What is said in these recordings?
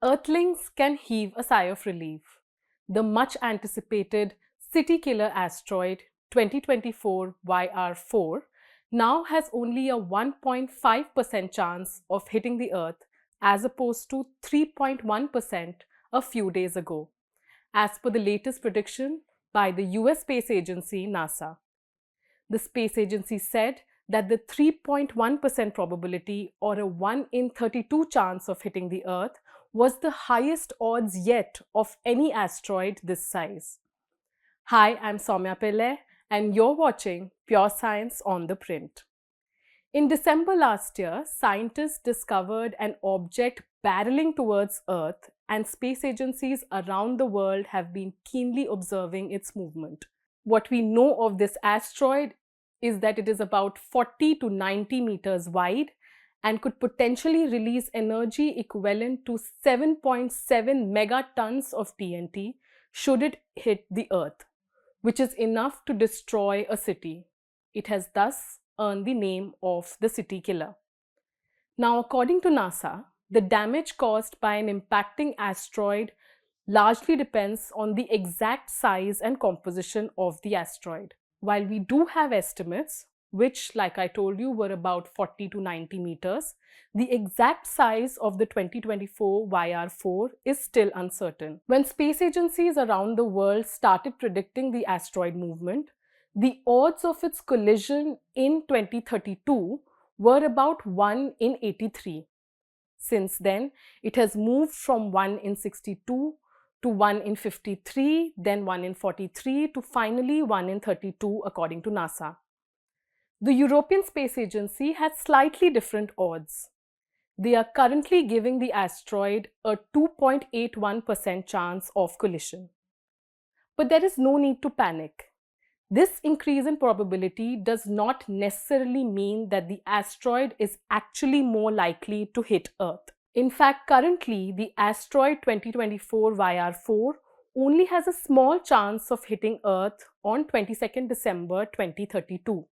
Earthlings can heave a sigh of relief. The much anticipated city killer asteroid 2024 YR4 now has only a 1.5% chance of hitting the Earth as opposed to 3.1% a few days ago, as per the latest prediction by the US space agency NASA. The space agency said that the 3.1% probability or a 1 in 32 chance of hitting the Earth was the highest odds yet of any asteroid this size. Hi, I'm Soumya Pillai and you're watching Pure Science on the Print. In December last year, scientists discovered an object barreling towards Earth, and space agencies around the world have been keenly observing its movement. What we know of this asteroid is that it is about 40 to 90 meters wide and could potentially release energy equivalent to 7.7 megatons of TNT should it hit the Earth, which is enough to destroy a city. It has thus earned the name of the city killer. Now, according to NASA, the damage caused by an impacting asteroid largely depends on the exact size and composition of the asteroid. While we do have estimates, which, like I told you, were about 40 to 90 meters, the exact size of the 2024 YR4 is still uncertain. When space agencies around the world started predicting the asteroid movement, the odds of its collision in 2032 were about 1 in 83. Since then, it has moved from 1 in 62 to 1 in 53, then 1 in 43 to finally 1 in 32 according to NASA. The European Space Agency has slightly different odds. They are currently giving the asteroid a 2.81% chance of collision. But there is no need to panic. This increase in probability does not necessarily mean that the asteroid is actually more likely to hit Earth. In fact, currently, the asteroid 2024 YR4 only has a small chance of hitting Earth on 22nd December 2032.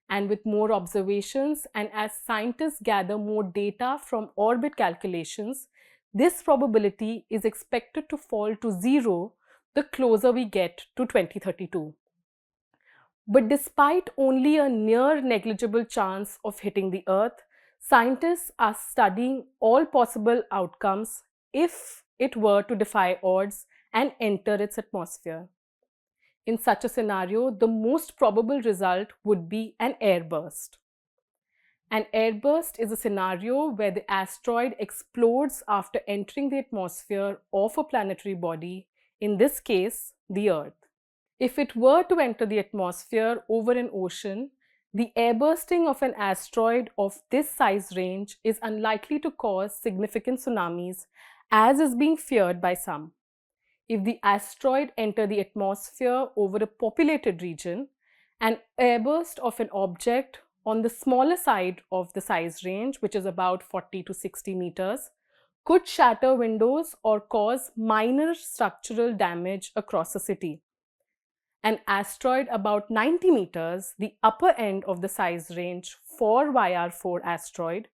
And with more observations and as scientists gather more data from orbit calculations, this probability is expected to fall to zero the closer we get to 2032. But despite only a near negligible chance of hitting the Earth, scientists are studying all possible outcomes if it were to defy odds and enter its atmosphere. In such a scenario, the most probable result would be an airburst. An airburst is a scenario where the asteroid explodes after entering the atmosphere of a planetary body, in this case, the Earth. If it were to enter the atmosphere over an ocean, the airbursting of an asteroid of this size range is unlikely to cause significant tsunamis, as is being feared by some. If the asteroid entered the atmosphere over a populated region, an airburst of an object on the smaller side of the size range, which is about 40 to 60 meters, could shatter windows or cause minor structural damage across a city. An asteroid about 90 meters, the upper end of the size range for YR4 asteroid,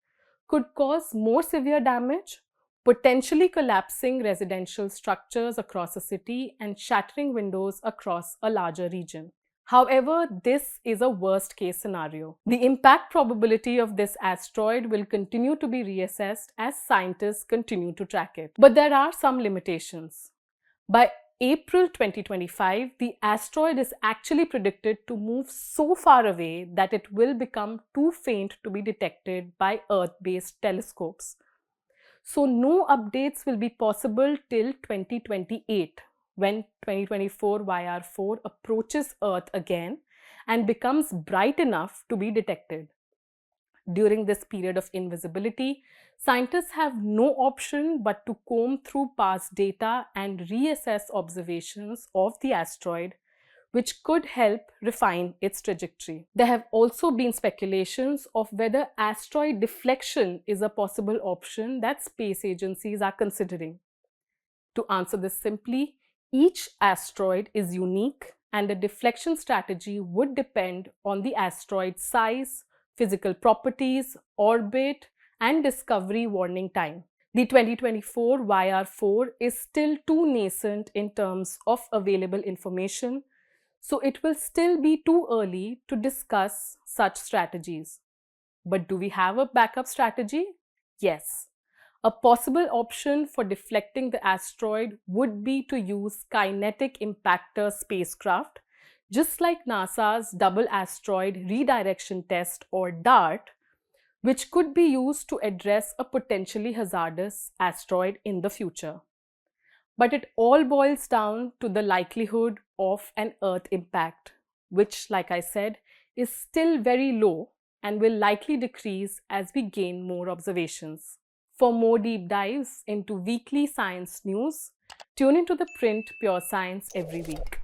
could cause more severe damage, potentially collapsing residential structures across a city and shattering windows across a larger region. However, this is a worst-case scenario. The impact probability of this asteroid will continue to be reassessed as scientists continue to track it. But there are some limitations. By April 2025, the asteroid is actually predicted to move so far away that it will become too faint to be detected by Earth-based telescopes. So no updates will be possible till 2028, when 2024 YR4 approaches Earth again and becomes bright enough to be detected. During this period of invisibility, scientists have no option but to comb through past data and reassess observations of the asteroid, which could help refine its trajectory. There have also been speculations of whether asteroid deflection is a possible option that space agencies are considering. To answer this simply, each asteroid is unique and a deflection strategy would depend on the asteroid's size, physical properties, orbit, and discovery warning time. The 2024 YR4 is still too nascent in terms of available information, so it will still be too early to discuss such strategies. But do we have a backup strategy? Yes. A possible option for deflecting the asteroid would be to use kinetic impactor spacecraft, just like NASA's Double Asteroid Redirection Test or DART, which could be used to address a potentially hazardous asteroid in the future. But it all boils down to the likelihood of an Earth impact, which, like I said, is still very low and will likely decrease as we gain more observations. For more deep dives into weekly science news, tune into The Print Pure Science every week.